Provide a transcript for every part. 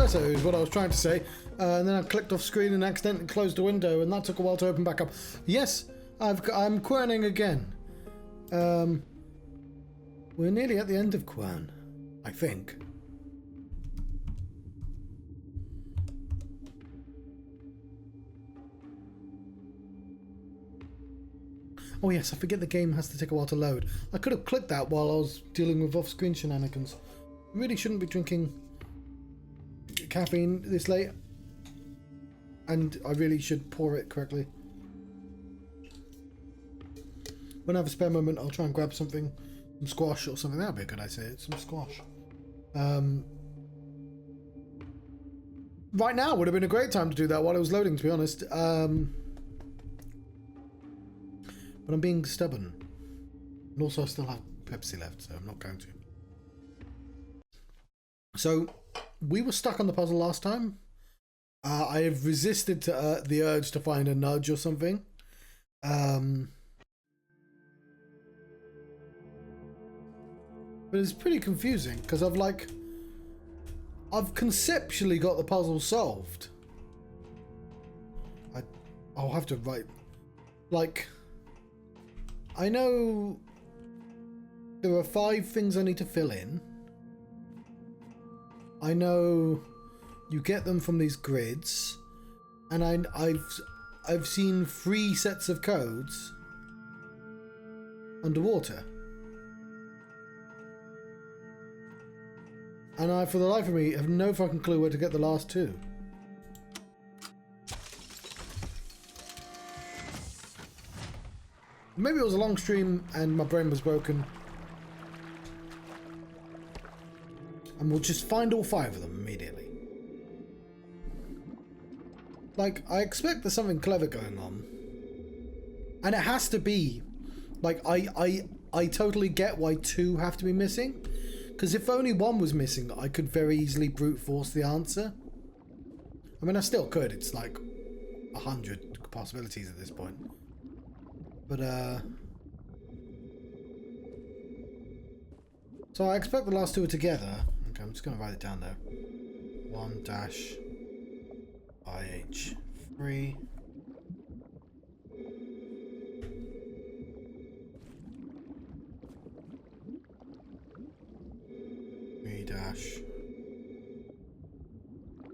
versa is what I was trying to say. And then I clicked off screen and accidentally closed the window, and that took a while to open back up. Yes, I'm querning again. We're nearly at the end of Quern, I think. Oh yes, I forget the game has to take a while to load. I could have clicked that while I was dealing with off-screen shenanigans. Really shouldn't be drinking caffeine this late. And I really should pour it correctly. When I have a spare moment, I'll try and grab something. Some squash or something. That'd be a good idea. Some squash. Right now would have been a great time to do that while it was loading, to be honest. But I'm being stubborn. And also I still have Pepsi left, so I'm not going to. So, we were stuck on the puzzle last time. I have resisted to, the urge to find a nudge or something. But it's pretty confusing, because I've conceptually got the puzzle solved. I'll have to write... Like... I know there are 5 things I need to fill in. I know you get them from these grids, and I've seen 3 sets of codes underwater. And I, for the life of me, have no fucking clue where to get the last 2. Maybe it was a long stream and my brain was broken. And we'll just find all 5 of them immediately. Like, I expect there's something clever going on. And it has to be. Like, I totally get why 2 have to be missing. Because if only 1 was missing, I could very easily brute force the answer. I mean, I still could. It's like 100 possibilities at this point. But, so I expect the last 2 are together. Okay, I'm just going to write it down though. 1-IH3.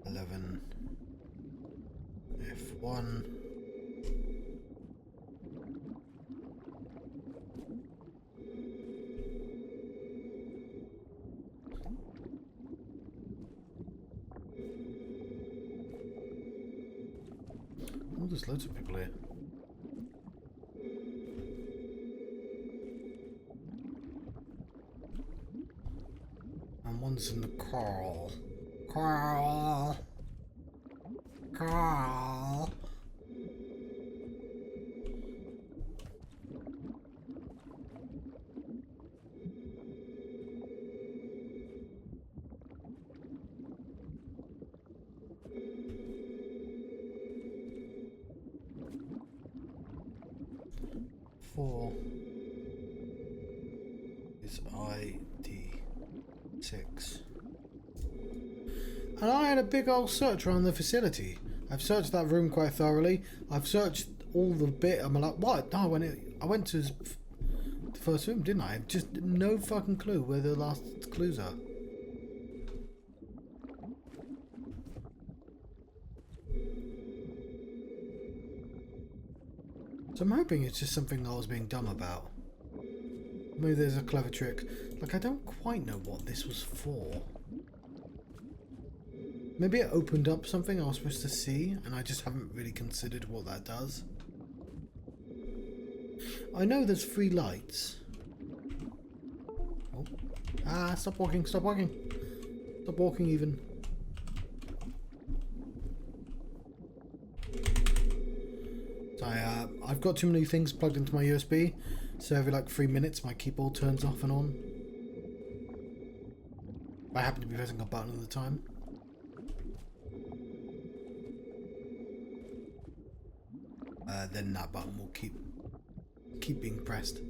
-11 F1. Oh, there's loads of people here. And one's in the Carl. Carl. Carl. Four is ID6. And I had a big old search around the facility. I've searched that room quite thoroughly. I've searched all the bit. I'm like, what? No, I went to the first room, didn't I? I've just no fucking clue where the last clues are. So I'm hoping it's just something I was being dumb about. Maybe there's a clever trick. Like, I don't quite know what this was for. Maybe it opened up something I was supposed to see, and I just haven't really considered what that does. I know there's 3 lights. Oh. Ah, stop walking, stop walking. Stop walking even. So I've got too many things plugged into my USB, so every like 3 minutes my keyboard turns off and on. I happen to be pressing a button at the time. Then that button will keep being pressed.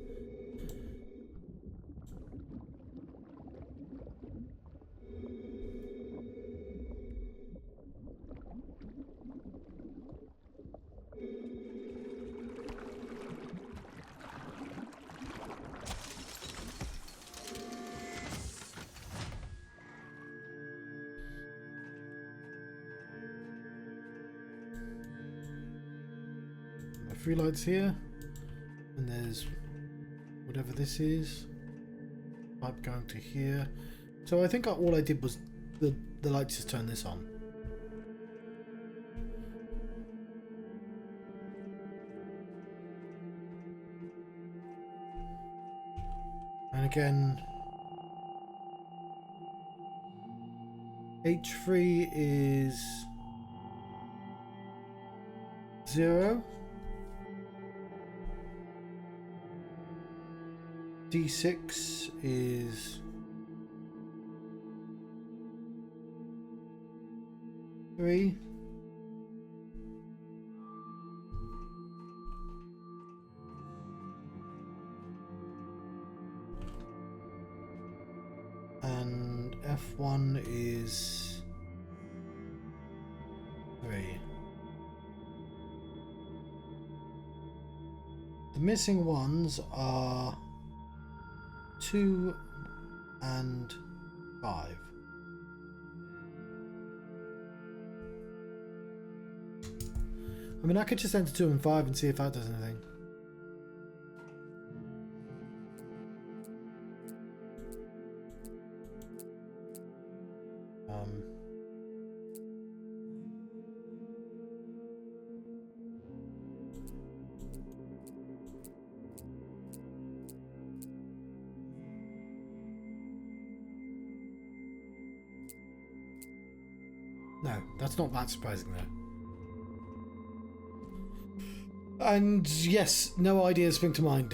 3 lights here, and there's whatever this is. Pipe going to here. So I think all I did was the lights just turn this on. And again, H3 is 0. D6 is 3. And F1 is 3. The missing ones are 2 and 5. I mean, I could just enter 2 and 5 and see if that does anything. No, that's not that surprising though. And yes, no ideas spring to mind.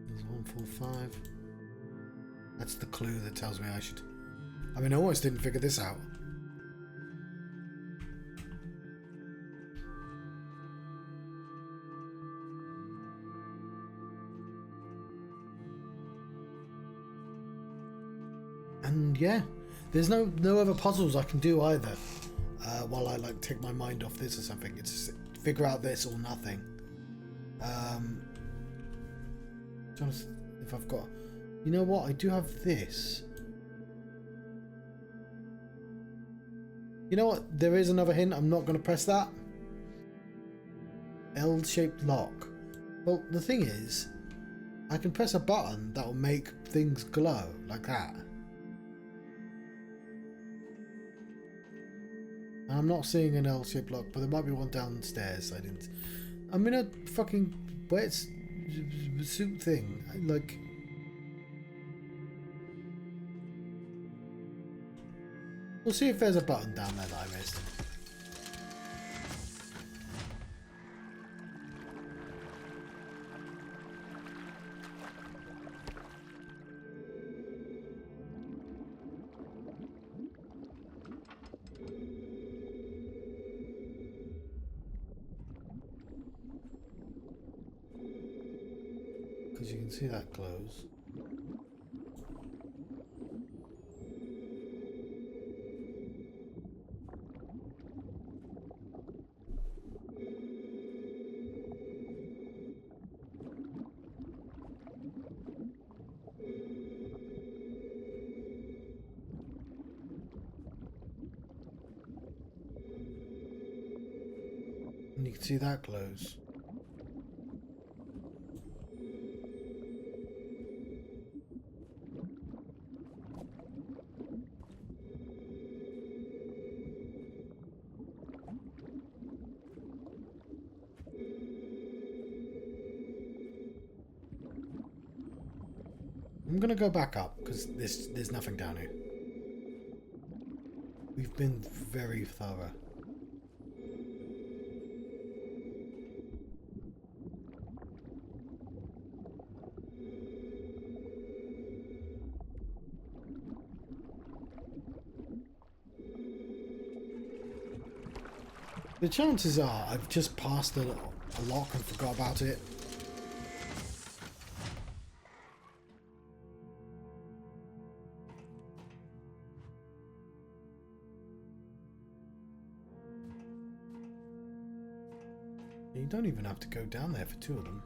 There's 145. That's the clue that tells me I should. I mean, I almost didn't figure this out. And yeah, there's no other puzzles I can do either. While I like take my mind off this or something, it's just figure out this or nothing. If I've got, you know what, I do have this. You know what? There is another hint. I'm not going to press that. L-shaped lock. Well, the thing is, I can press a button that will make things glow like that. And I'm not seeing an L-shaped lock, but there might be one downstairs. I'm in a fucking suit thing. Like. We'll see if there's a button down there that I missed. Because you can see that glows. And you can see that glows. I'm gonna go back up because there's nothing down here. We've been very thorough. The chances are I've just passed a lock and forgot about it. You don't even have to go down there for 2 of them.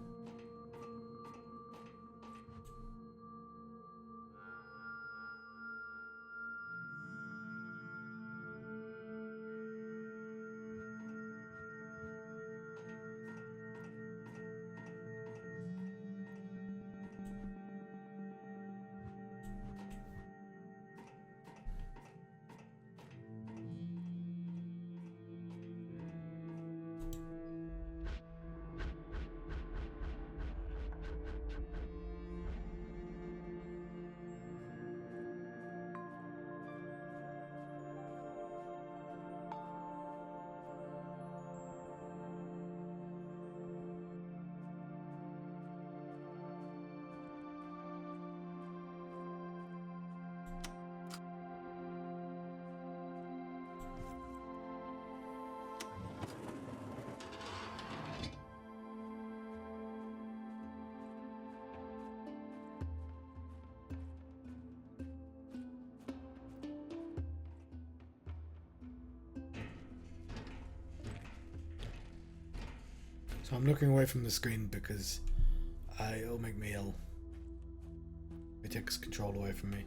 So I'm looking away from the screen because it'll make me ill. It takes control away from me.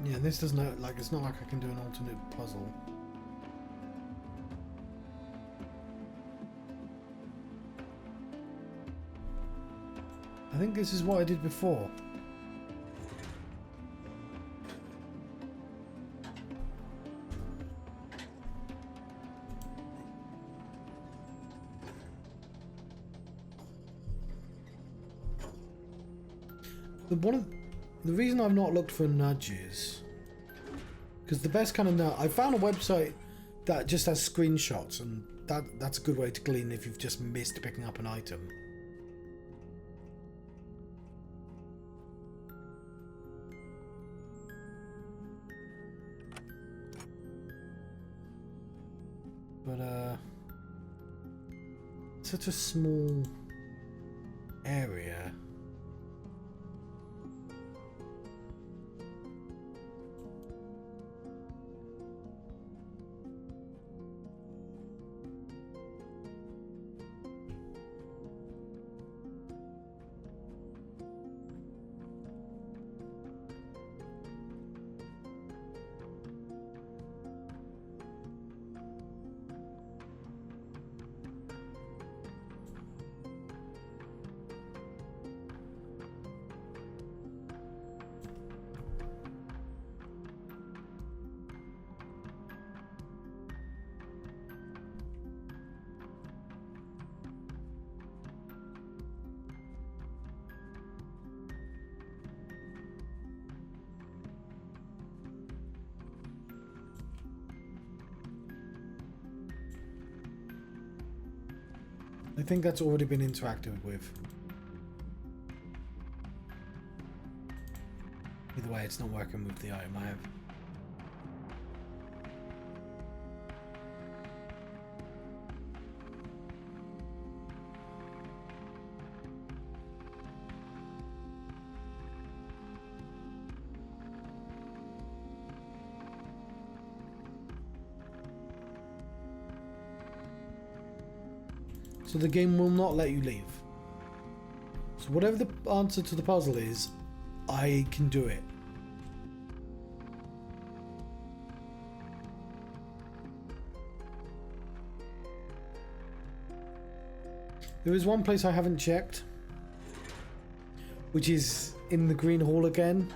Yeah, this doesn't like it's not like I can do an alternate puzzle. I think this is what I did before. The reason I've not looked for nudges, because the best kind of nudge, I found a website that just has screenshots, and that's a good way to glean if you've just missed picking up an item. But such a small area. I think that's already been interacted with. Either way, it's not working with the item I have. So the game will not let you leave. So whatever the answer to the puzzle is, I can do it. There is one place I haven't checked, which is in the green hall again.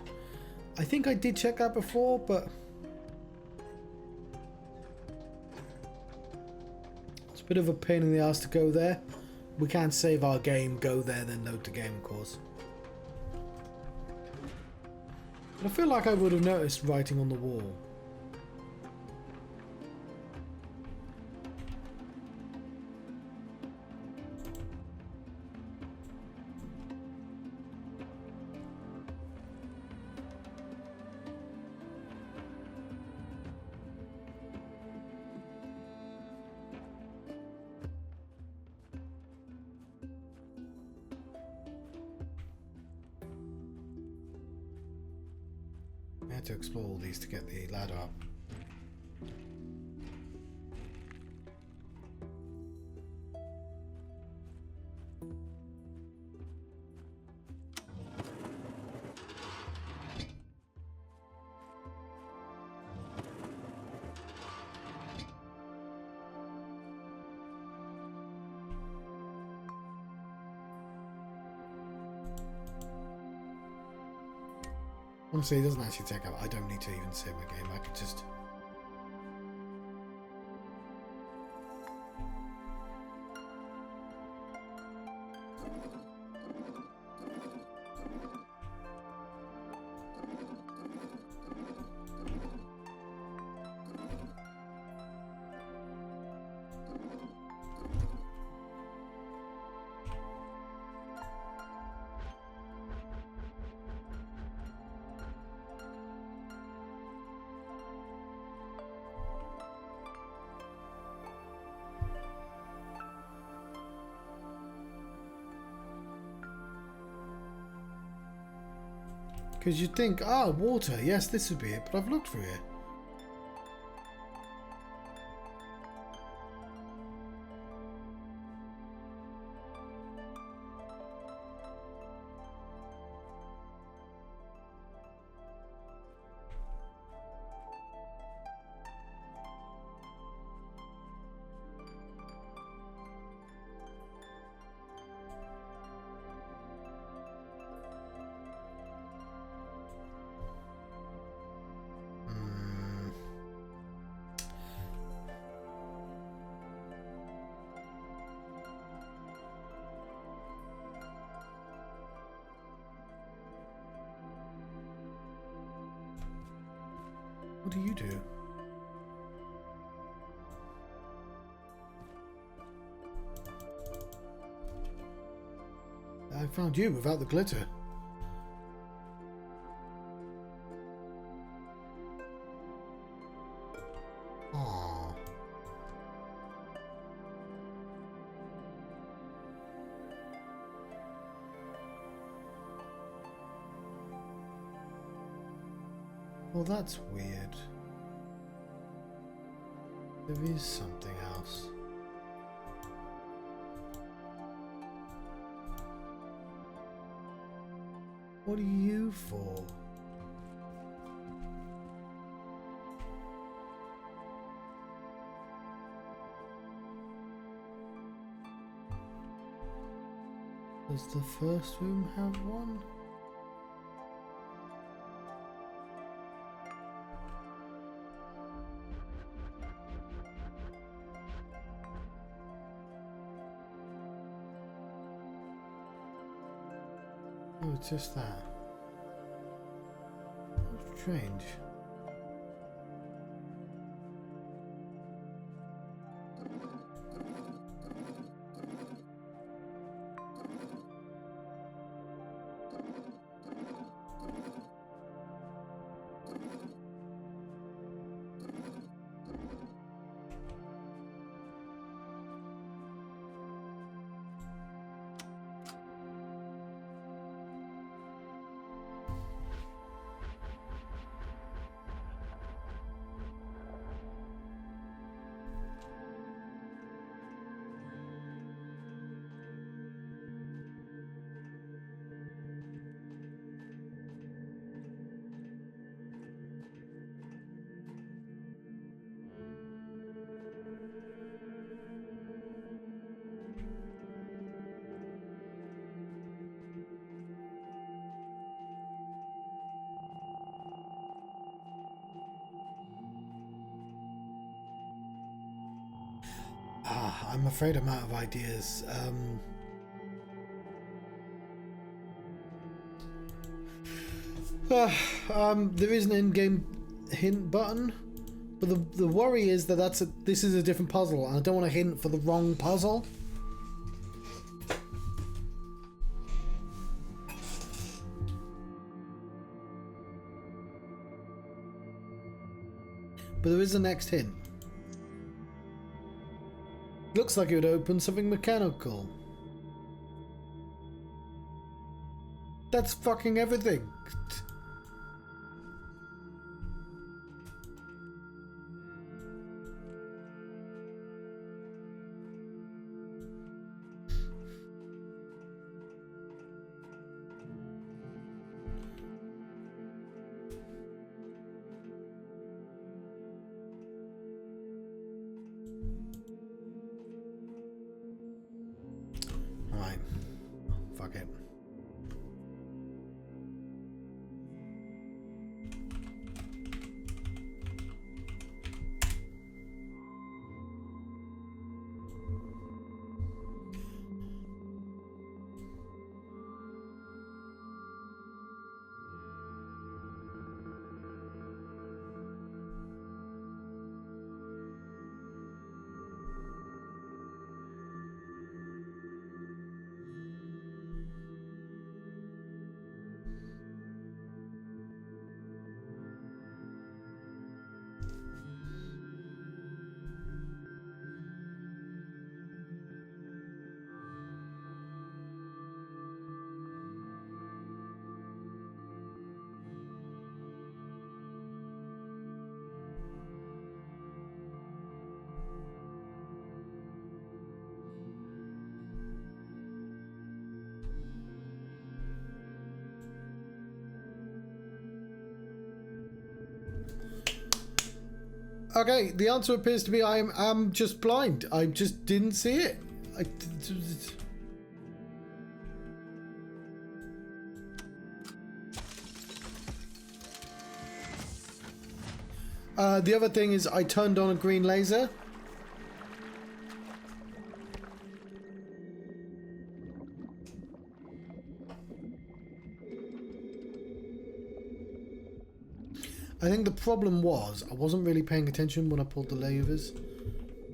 I think I did check that before, but it's a bit of a pain in the ass to go there. We can't save our game, go there, then load the game, of course. But I feel like I would have noticed writing on the wall. had to explore all these to get the ladder up. Honestly, it doesn't actually take up. I don't need to even save the game. I could just... Because you'd think, ah, water, yes, this would be it, but I've looked through it. What do you do? I found you without the glitter. Aww. Well, that's weird. There is something else. What are you for? Does the first room have one? Oh, it's just that. How strange. I'm afraid I'm out of ideas. There is an in-game hint button, but the worry is that this is a different puzzle, and I don't want to hint for the wrong puzzle. But there is a next hint. Looks like it would open something mechanical. That's fucking everything. Right. Fuck it. Okay, the answer appears to be I'm just blind. I just didn't see it. The other thing is I turned on a green laser. I think the problem was I wasn't really paying attention when I pulled the levers.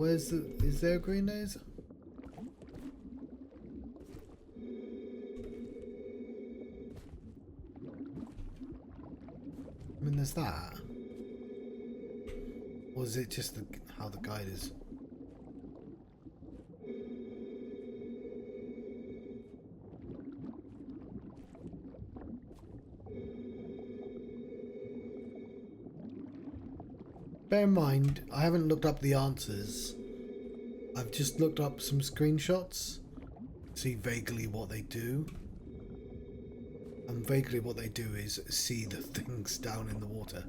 Is there a green laser? I mean, there's that. Or is it just how the guide is? Bear in mind, I haven't looked up the answers. I've just looked up some screenshots. See vaguely what they do. And vaguely what they do is see the things down in the water.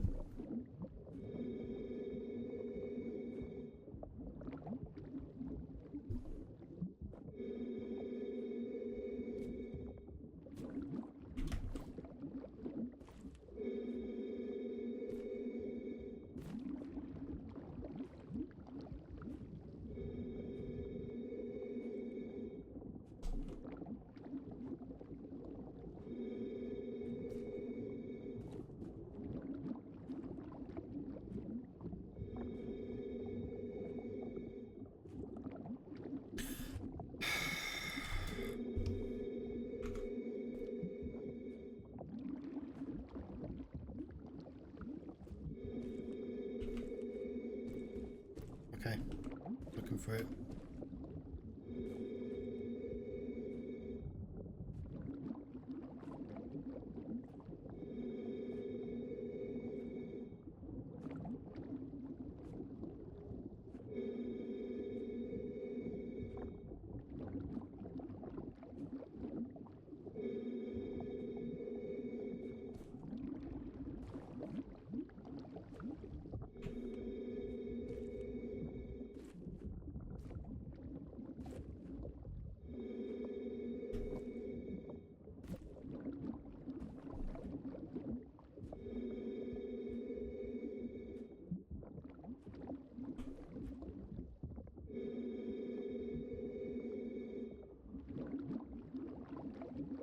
Okay, looking for it.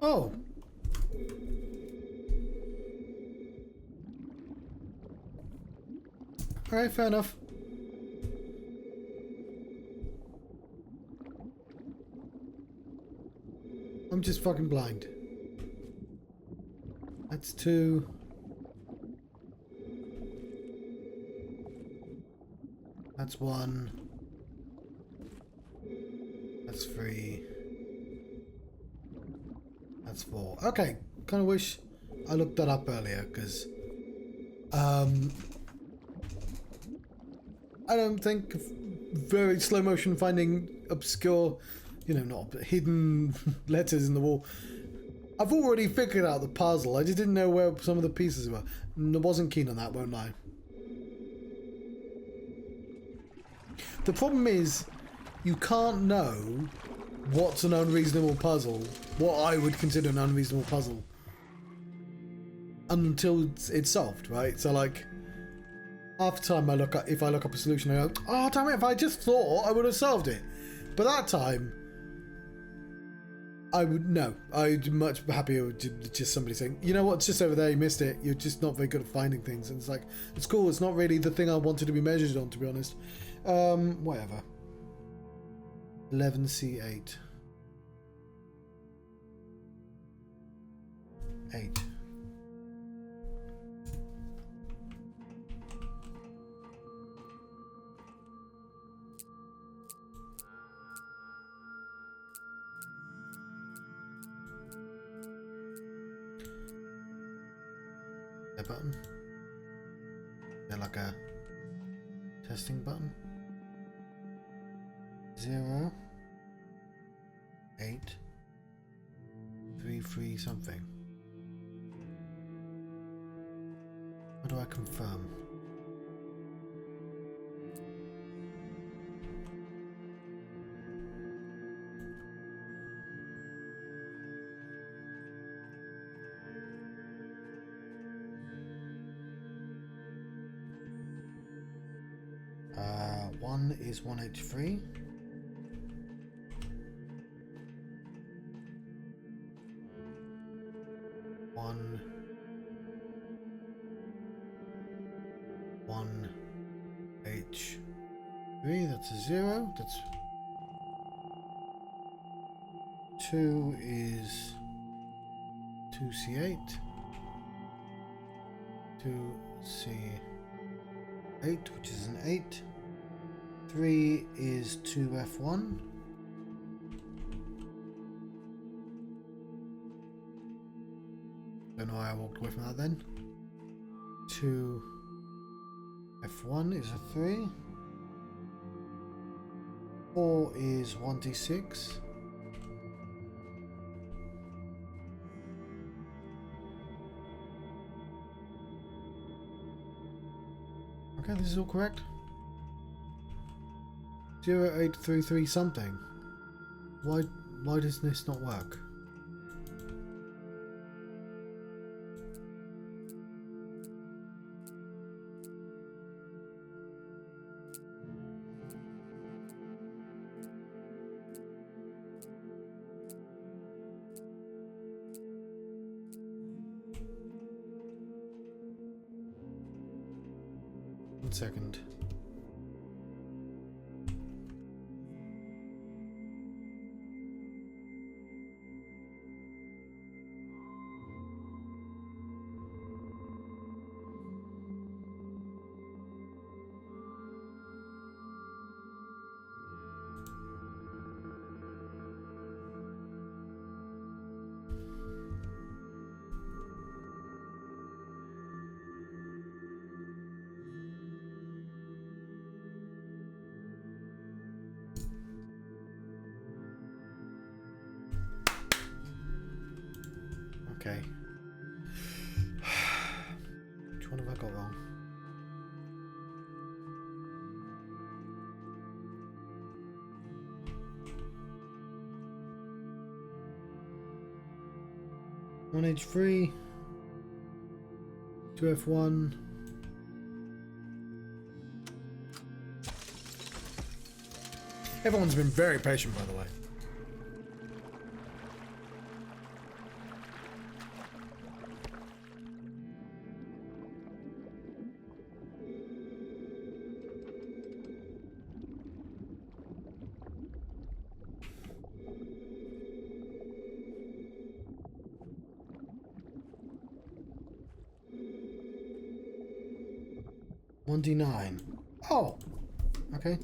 Oh. Alright, fair enough. I'm just fucking blind. That's 2. That's 1. That's 3. That's 4. Okay, kind of wish I looked that up earlier, because I don't think very slow motion finding obscure, you know, not hidden letters in the wall. I've already figured out the puzzle. I just didn't know where some of the pieces were. I wasn't keen on that, won't I? The problem is, you can't know what's an unreasonable puzzle, what I would consider an unreasonable puzzle, until it's solved, right? So like, half the time if I look up a solution, I go, oh damn it, if I just thought, I would have solved it. But that time, I'd much happier with just somebody saying, you know what, it's just over there, you missed it, you're just not very good at finding things. And it's like, it's cool, it's not really the thing I wanted to be measured on, to be honest. Whatever. 11C8. 8. A button? Yeah, like a testing button? 0 8 3 3 something. How do I confirm? One is 1H3. One 1H3, that's a 0. That's 2 is 2C8. 2C8, which is an 8. 3 is 2F1. Don't know why I walked away from that then. 2F1 is a 3. 4 is 1D6. Okay, this is all correct. 0833 something. Why does this not work? One second. Okay. Which one have I got wrong? One H3, 2F1. Everyone's been very patient, by the way. One D9. Oh, okay.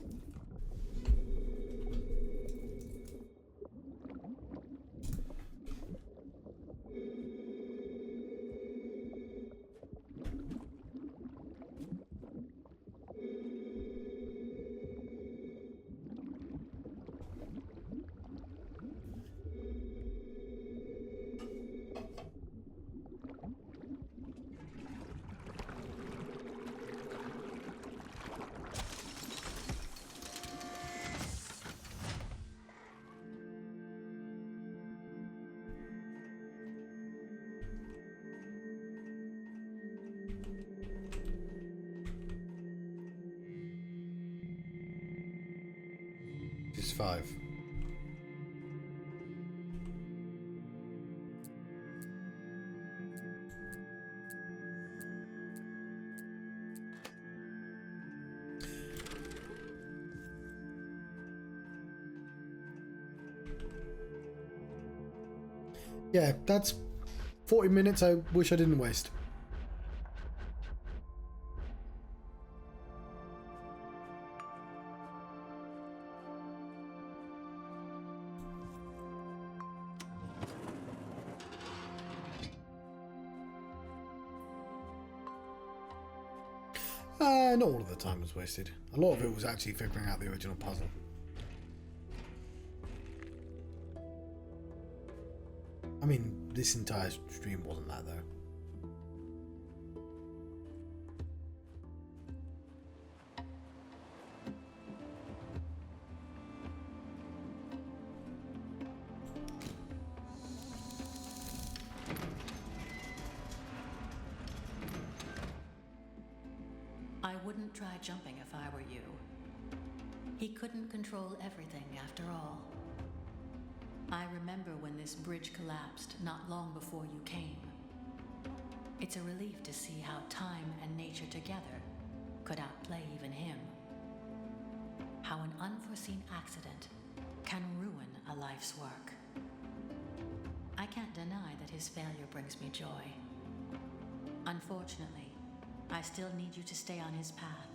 is 5. Yeah, that's 40 minutes I wish I didn't waste. Not all of the time was wasted. A lot of it was actually figuring out the original puzzle. I mean, this entire stream wasn't that, though. I wouldn't try jumping if I were you. He couldn't control everything after all. I remember when this bridge collapsed not long before you came. It's a relief to see how time and nature together could outplay even him. How an unforeseen accident can ruin a life's work. I can't deny that his failure brings me joy. Unfortunately, I still need you to stay on his path.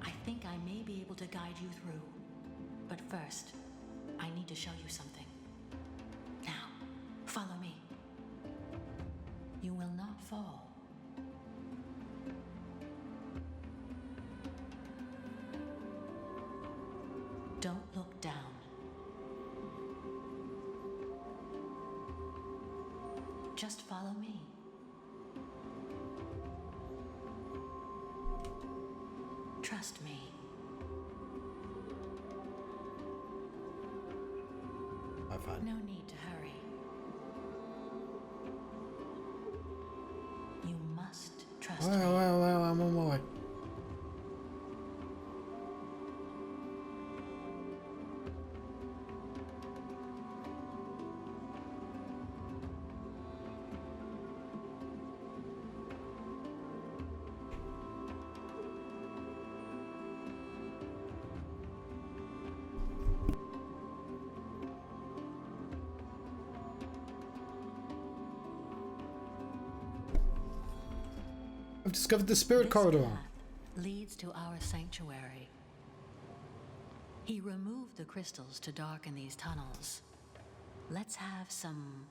I think I may be able to guide you through. But first, I need to show you something. Now, follow me. You will not fall. Don't look down. Just follow me. Trust me. I'm fine. No need to hurry. You must trust me. Well, I'm on my way. I've discovered the spirit This corridor. path leads to our sanctuary. He removed the crystals to darken these tunnels. Let's have some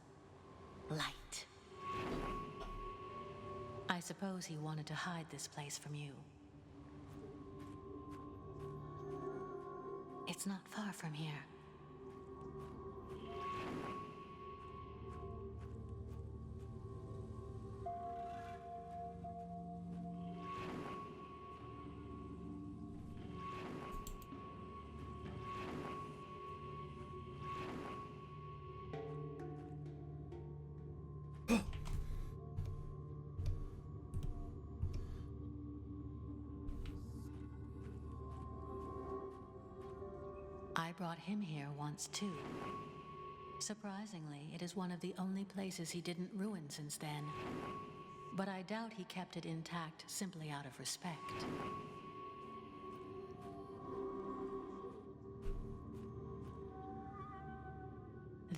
light. I suppose he wanted to hide this place from you. It's not far from here. I brought him here once too. Surprisingly, it is one of the only places he didn't ruin since then. But I doubt he kept it intact simply out of respect.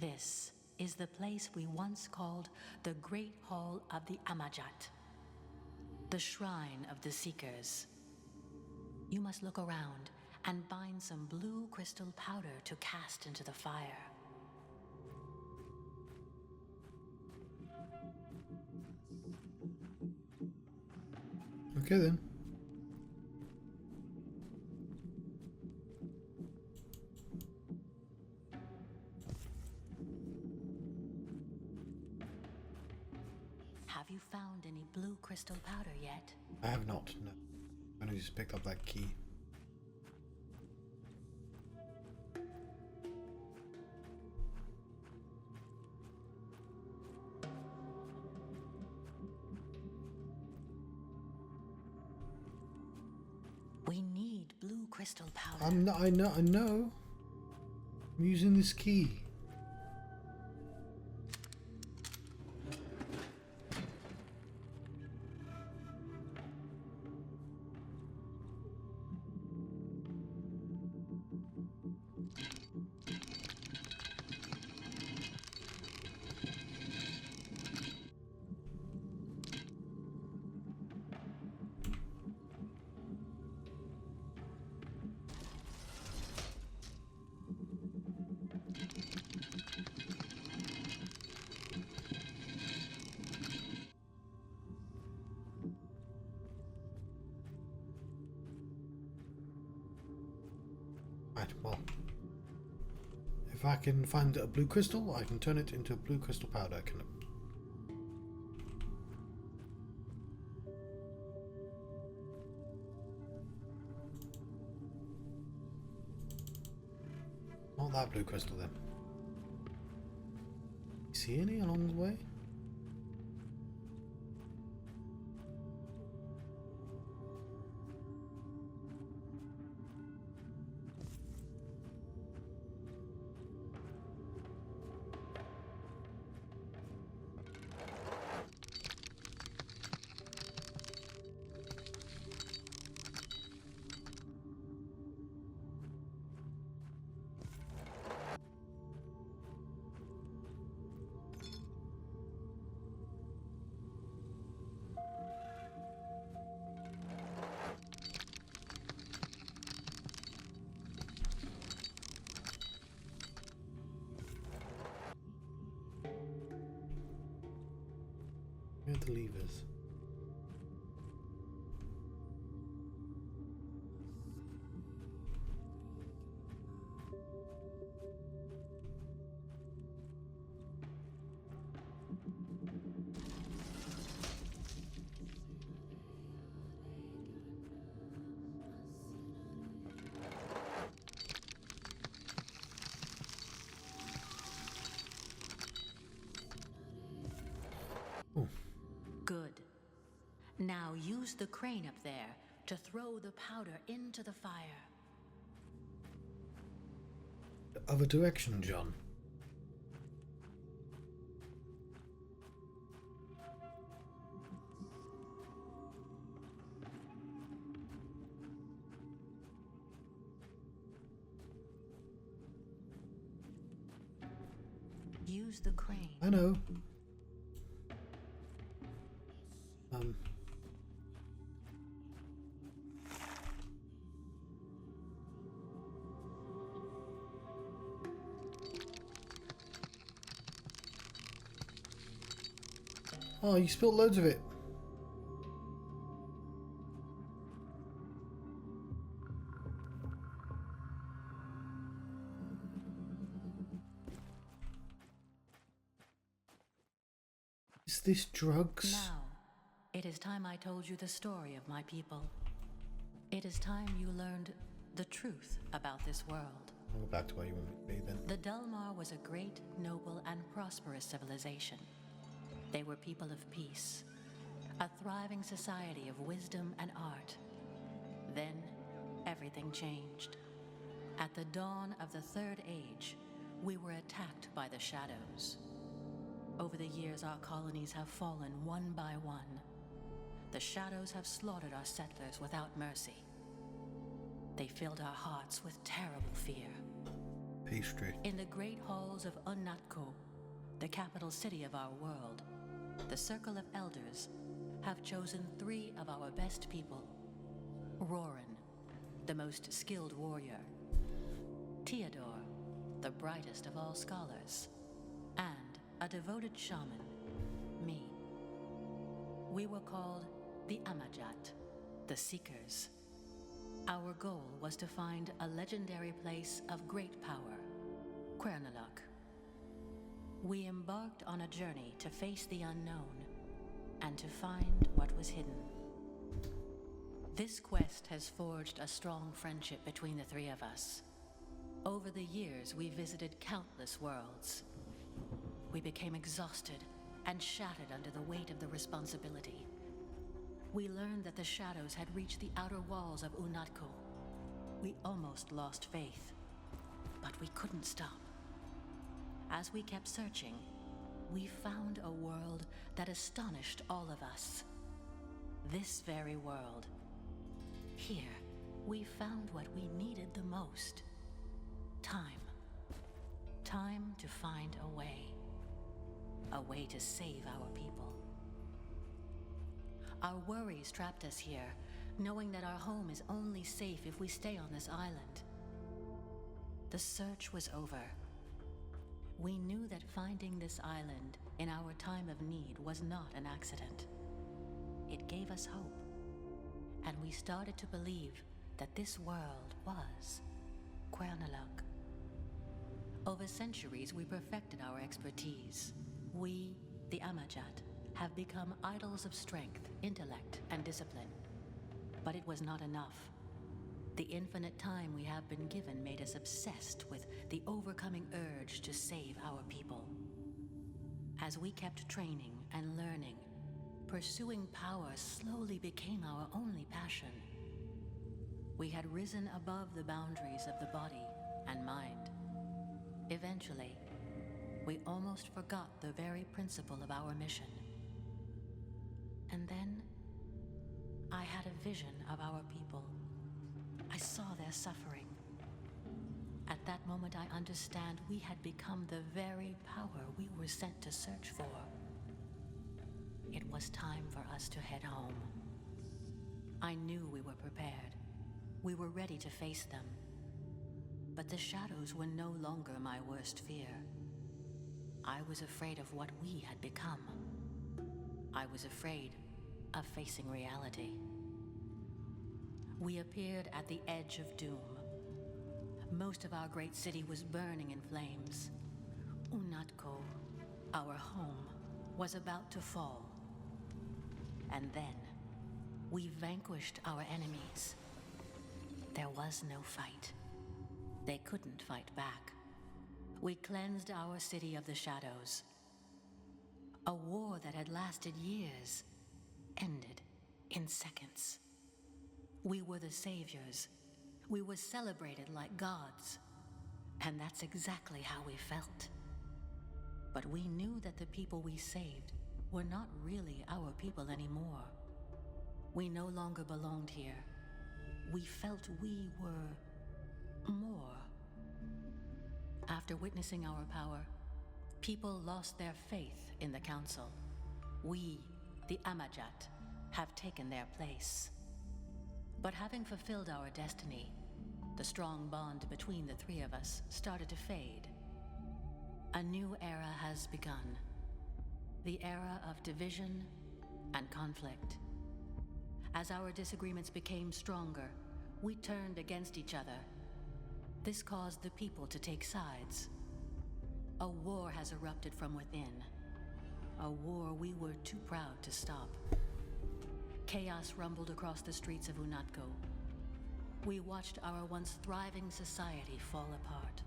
This is the place we once called the Great Hall of the Amajat, the Shrine of the Seekers. You must look around and find some blue crystal powder to cast into the fire. Okay then. Have you found any blue crystal powder yet? I have not, no. I only just picked up that key. We need blue crystal powder. I know. I'm using this key. Right, well, if I can find a blue crystal, I can turn it into a blue crystal powder. Can I? Not that blue crystal then. See any along the way? Where are the levers? Oh. Good. Now use the crane up there to throw the powder into the fire. The other direction, John. Use the crane. I know. Oh, you spilled loads of it. Is this drugs? Now, it is time I told you the story of my people. It is time you learned the truth about this world. I'll go back to where you want me to be then. The Delmar was a great, noble, and prosperous civilization. They were people of peace, a thriving society of wisdom and art. Then, everything changed. At the dawn of the Third Age, we were attacked by the Shadows. Over the years, our colonies have fallen one by one. The Shadows have slaughtered our settlers without mercy. They filled our hearts with terrible fear. Pastry. In the great halls of Unnatko, the capital city of our world, the Circle of Elders have chosen 3 of our best people. Roran, the most skilled warrior. Theodore, the brightest of all scholars. And a devoted shaman, me. We were called the Amajat, the Seekers. Our goal was to find a legendary place of great power, Quern. We embarked on a journey to face the unknown and to find what was hidden. This quest has forged a strong friendship between the 3 of us. Over the years, we visited countless worlds. We became exhausted and shattered under the weight of the responsibility. We learned that the Shadows had reached the outer walls of Unnatko. We almost lost faith. but we couldn't stop. As we kept searching, we found a world that astonished all of us. This very world. Here, we found what we needed the most. Time. Time to find a way. A way to save our people. Our worries trapped us here, knowing that our home is only safe if we stay on this island. The search was over. We knew that finding this island in our time of need was not an accident. It gave us hope, and we started to believe that this world was Quern. Over centuries, we perfected our expertise. We, the Amajat, have become idols of strength, intellect, and discipline. But it was not enough. The infinite time we have been given made us obsessed with the overcoming urge to save our people. As we kept training and learning, pursuing power slowly became our only passion. We had risen above the boundaries of the body and mind. Eventually, we almost forgot the very principle of our mission. And then, I had a vision of our people. I saw their suffering. At that moment, I understand we had become the very power we were sent to search for. It was time for us to head home. I knew we were prepared. We were ready to face them. But the shadows were no longer my worst fear. I was afraid of what we had become. I was afraid of facing reality. We appeared at the edge of doom. Most of our great city was burning in flames. Unatko, our home, was about to fall. And then, we vanquished our enemies. There was no fight. They couldn't fight back. We cleansed our city of the shadows. A war that had lasted years ended in seconds. We were the saviors. We were celebrated like gods. And that's exactly how we felt. But we knew that the people we saved were not really our people anymore. We no longer belonged here. We felt we were more. After witnessing our power, people lost their faith in the council. We, the Amajat, have taken their place. But having fulfilled our destiny, the strong bond between the three of us started to fade. A new era has begun. The era of division and conflict. As our disagreements became stronger, we turned against each other. This caused the people to take sides. A war has erupted from within. A war we were too proud to stop. Chaos rumbled across the streets of Unatko. We watched our once thriving society fall apart.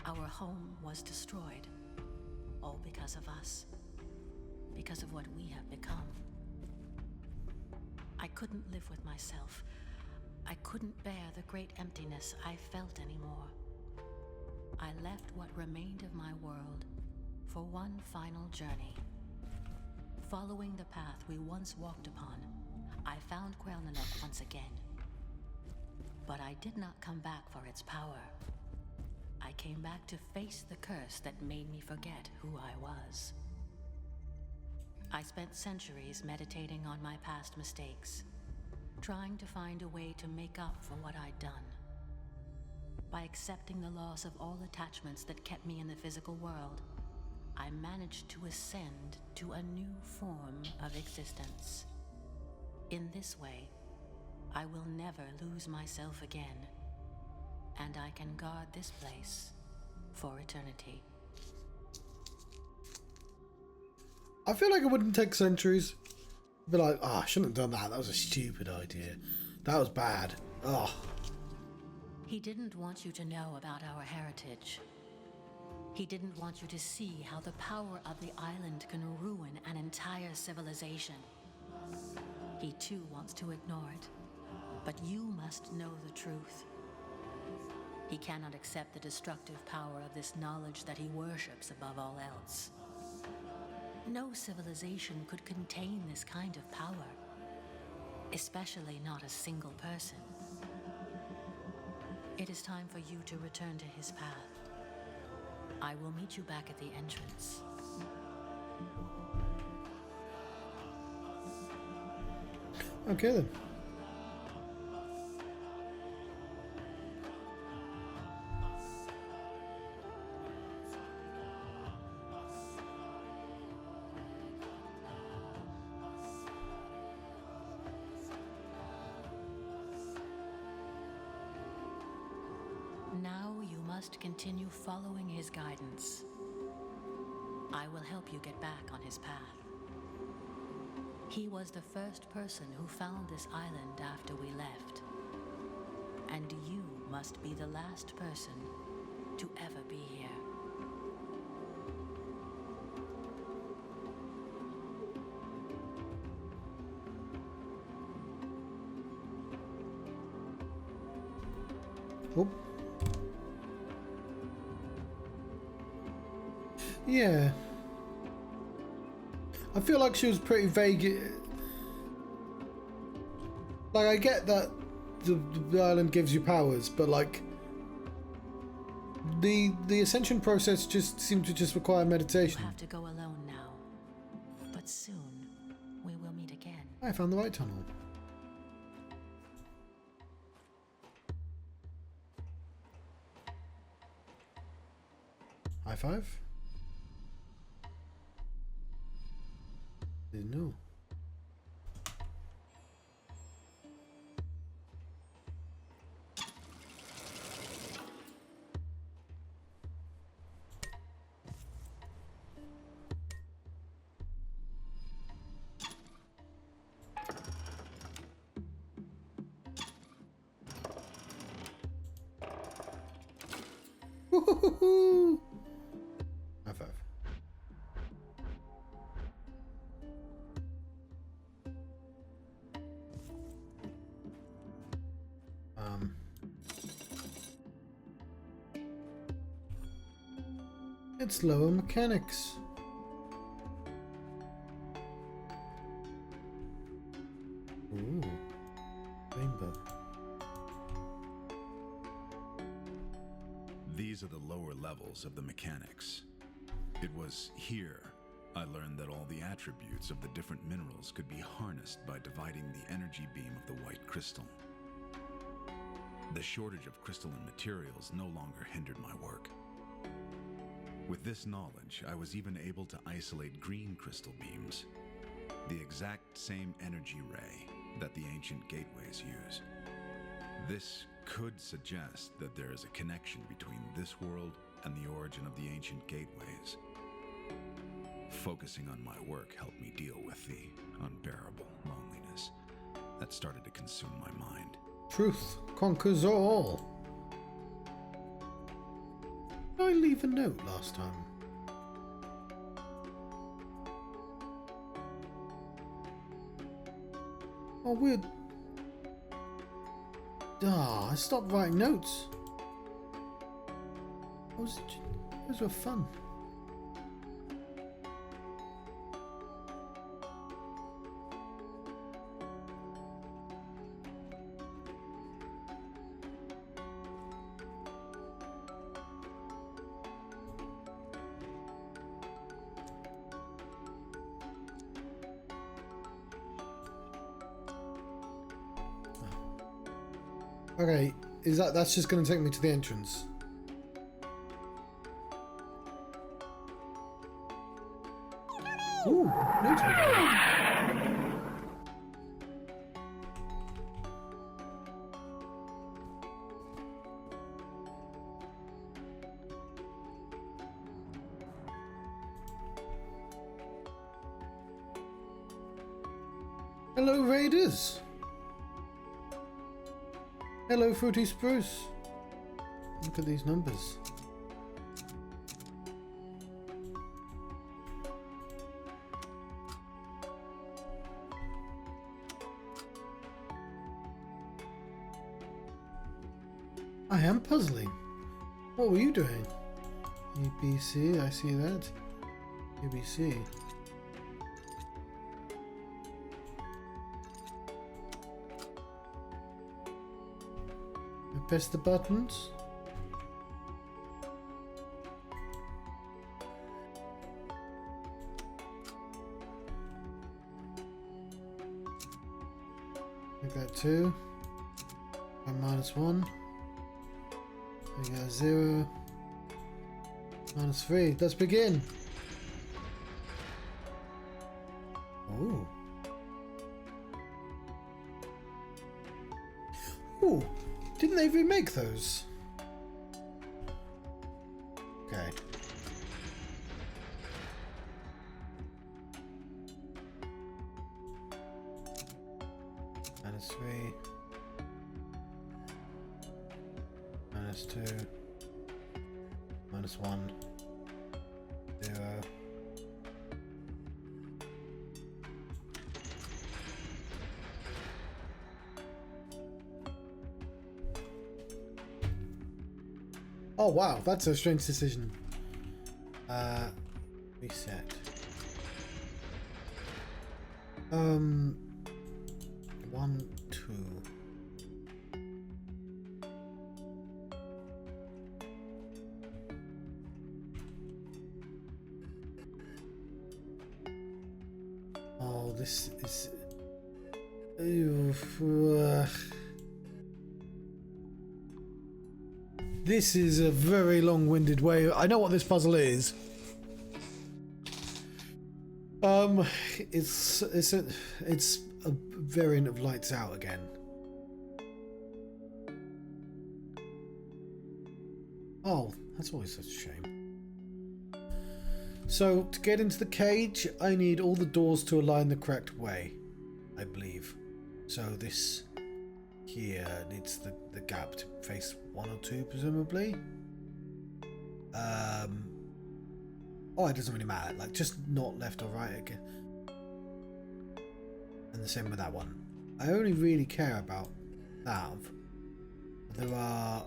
Our home was destroyed. All because of us. Because of what we have become. I couldn't live with myself. I couldn't bear the great emptiness I felt anymore. I left what remained of my world for one final journey. Following the path we once walked upon, I found Quern once again. But I did not come back for its power. I came back to face the curse that made me forget who I was. I spent centuries meditating on my past mistakes, trying to find a way to make up for what I'd done. By accepting the loss of all attachments that kept me in the physical world, I managed to ascend to a new form of existence. In this way, I will never lose myself again, and I can guard this place for eternity. I feel like it wouldn't take centuries. I'd be like, I shouldn't have done that. That was a stupid idea. That was bad. Oh. He didn't want you to know about our heritage. He didn't want you to see how the power of the island can ruin an entire civilization. He too wants to ignore it. But you must know the truth. He cannot accept the destructive power of this knowledge that he worships above all else. No civilization could contain this kind of power, especially not a single person. It is time for you to return to his path. I will meet you back at the entrance. Okay then. Now you must continue following his guidance. I will help you get back on his path. He was the first person who found this island after we left. And you must be the last person to ever be here. Oh. Yeah. I feel like she was pretty vague. Like, I get that the island gives you powers, but like the ascension process just seemed to just require meditation. You have to go alone now, but soon we will meet again. I found the right tunnel. High five. Didn't know. Woohoo! High five. It's lower mechanics. Ooh, rainbow. These are the lower levels of the mechanics. It was here I learned that all the attributes of the different minerals could be harnessed by dividing the energy beam of the white crystal. The shortage of crystalline materials no longer hindered my work. With this knowledge, I was even able to isolate green crystal beams, the exact same energy ray that the ancient gateways use. This could suggest that there is a connection between this world and the origin of the ancient gateways. Focusing on my work helped me deal with the unbearable loneliness that started to consume my mind. Truth conquers all. Did I leave a note last time? Oh, weird. Ah, I stopped writing notes. Those were fun. Okay, that's just going to take me to the entrance. Ooh, notable. Hello, Raiders. Hello, Fruity Spruce. Look at these numbers. I am puzzling. What were you doing? ABC, I see that. ABC. I press the buttons. Make that 2. And -1. We got 0. -3. Let's begin. Oh. Ooh. Didn't they remake those? Okay. -3. -2. -1. 0. Oh wow, that's a strange decision. Reset. 1, 2. Oh, this is. This is a very long-winded way. I know what this puzzle is. It's a variant of Lights Out again. Oh, that's always such a shame. So to get into the cage, I need all the doors to align the correct way, I believe. So this here needs the gap to face 1 or 2, presumably. Oh, it doesn't really matter. Like, just not left or right again. And the same with that one. I only really care about that. There are...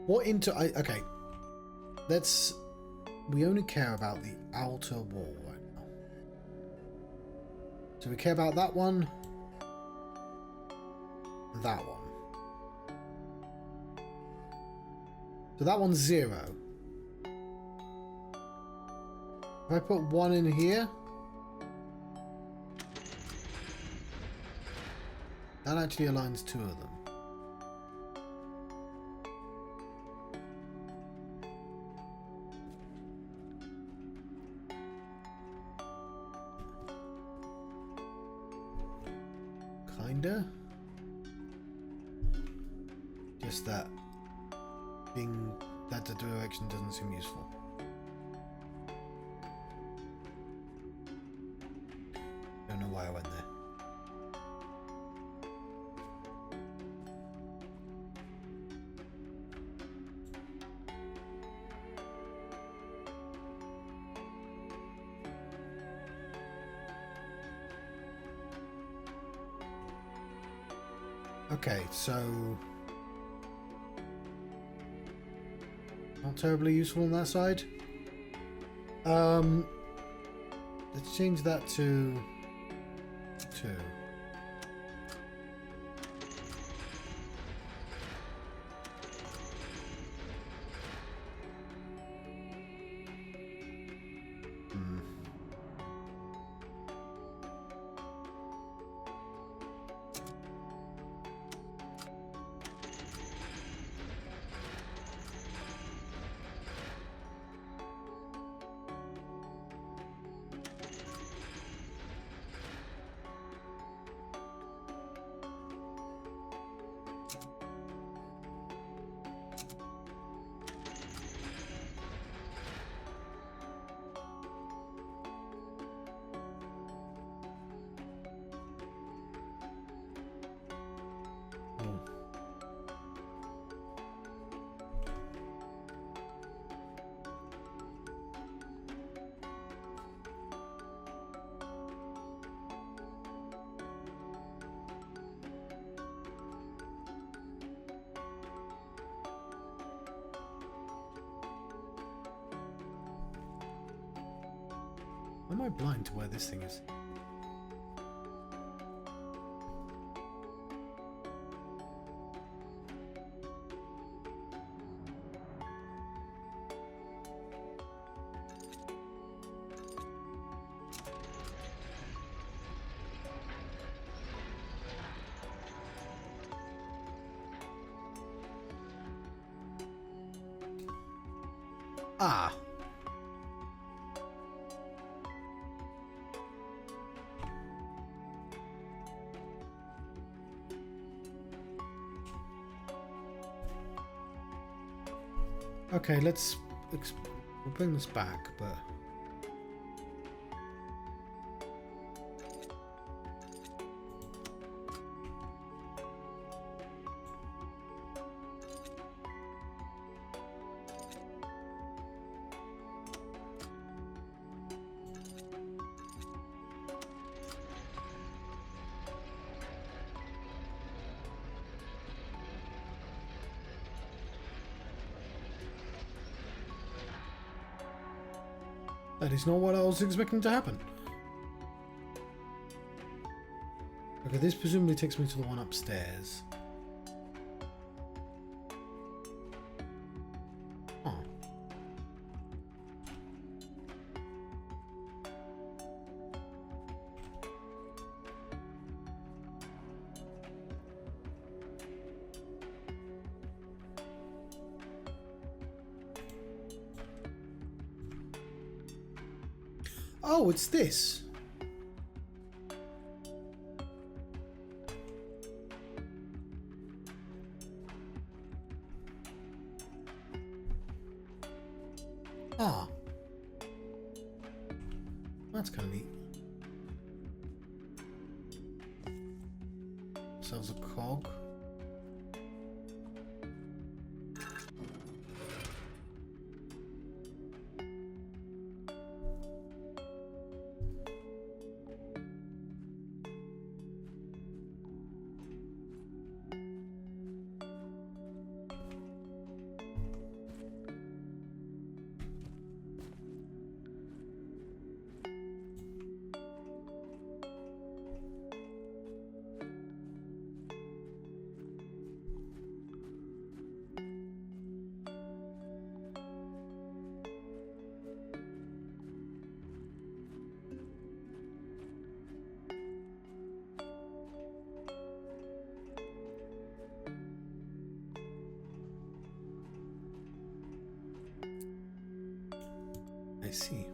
What into... okay. Let's... We only care about the outer wall right now. So we care about that one. That one. So that one's 0. If I put 1 in here, that actually aligns 2 of them. Kinda. Just that being that the direction doesn't seem useful. Don't know why I went there. Okay, so not terribly useful on that side. Let's change that to 2. Why am I blind to where this thing is? Ah. Okay, we'll bring this back, but that is not what I was expecting to happen. Okay, this presumably takes me to the one upstairs. Oh. Oh, it's this. Ah. That's kind of neat. Sells a cog. I see.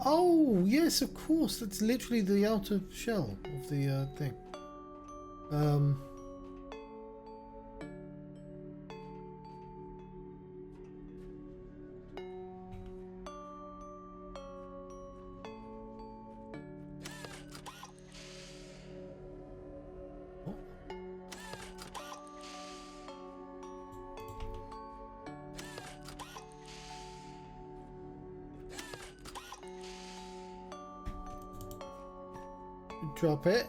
Oh, yes, of course. That's literally the outer shell of the thing. Drop it.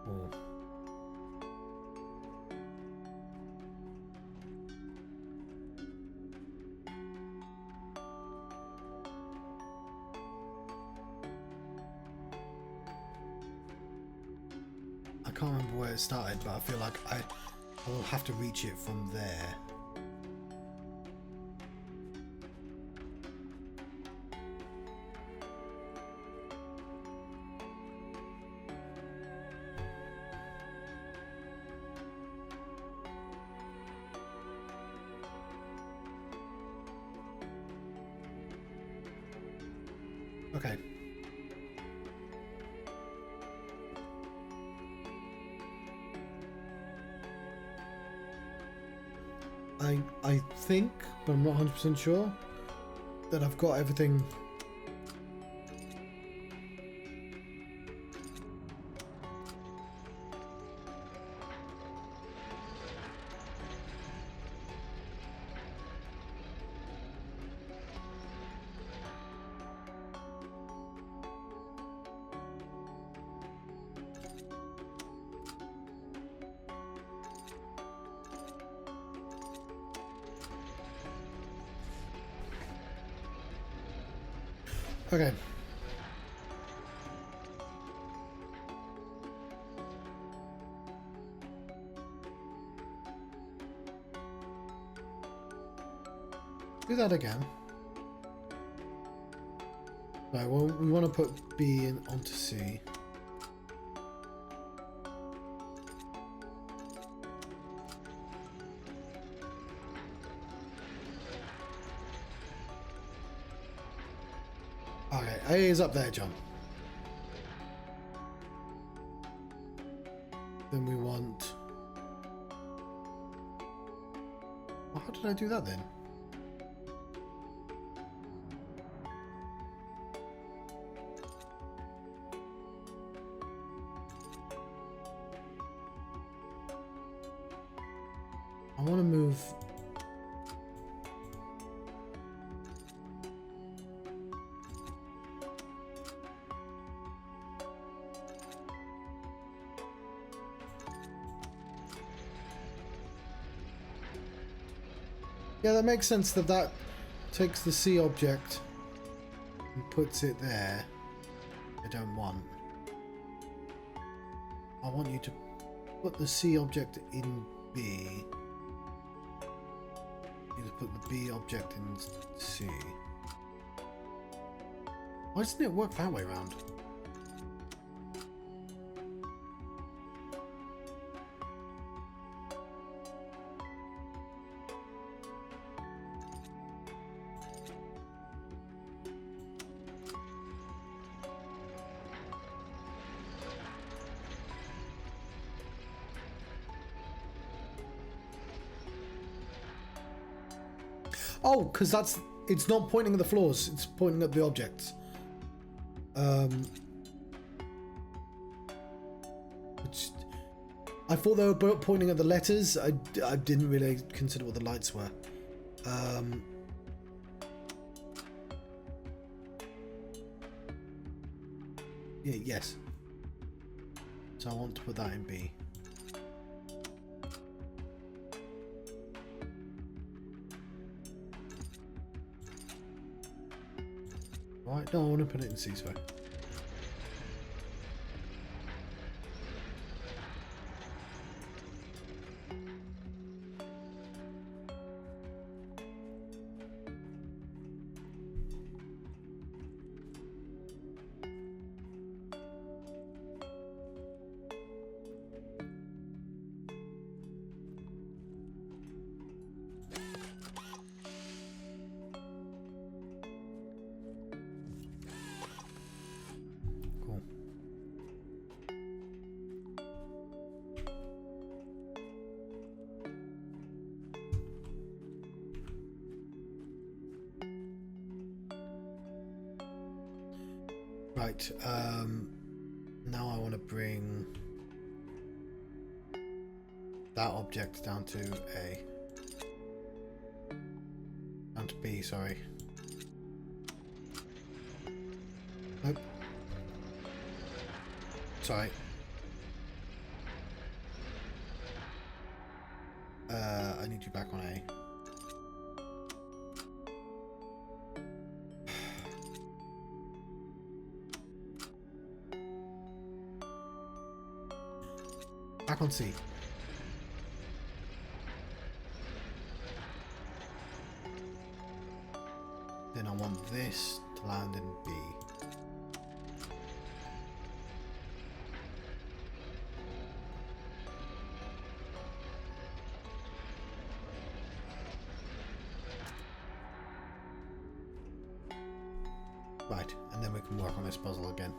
Oh. I can't remember where it started, but I feel like I will have to reach it from there. Okay. I think, but I'm not 100% sure, that I've got everything. Okay. Do that again. Right, well, we want to put B in onto C. Okay, A is up there, John. Then we want... Well, how did I do that then? I want to move... Yeah, that makes sense that that takes the C object and puts it there. I don't want. I want you to put the C object in B. You just put the B object in C. Why doesn't it work that way around? Oh, because it's not pointing at the floors, it's pointing at the objects. Which I thought they were both pointing at the letters. I didn't really consider what the lights were. Yeah, yes. So I want to put that in B. Right, no, I want to put it in C, sorry. Cool. Right, now I want to bring that object down to A. Down to B, sorry. Nope. Sorry. I need you back on A. Back on C. Then I want this to land in B. Right, and then we can work on this puzzle again.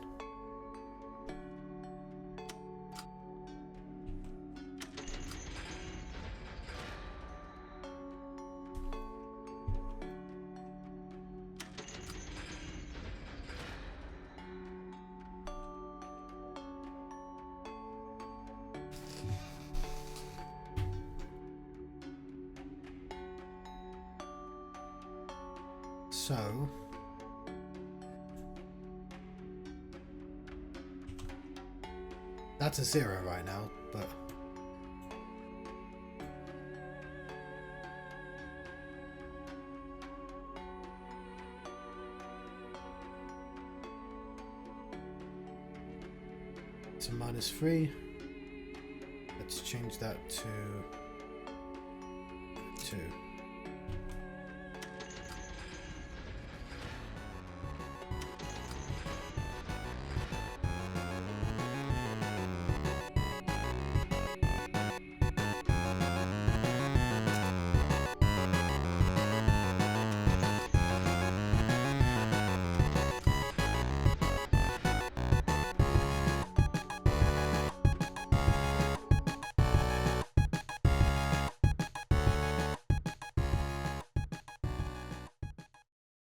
So that's a 0 right now, but It's a -3. Let's change that to 2.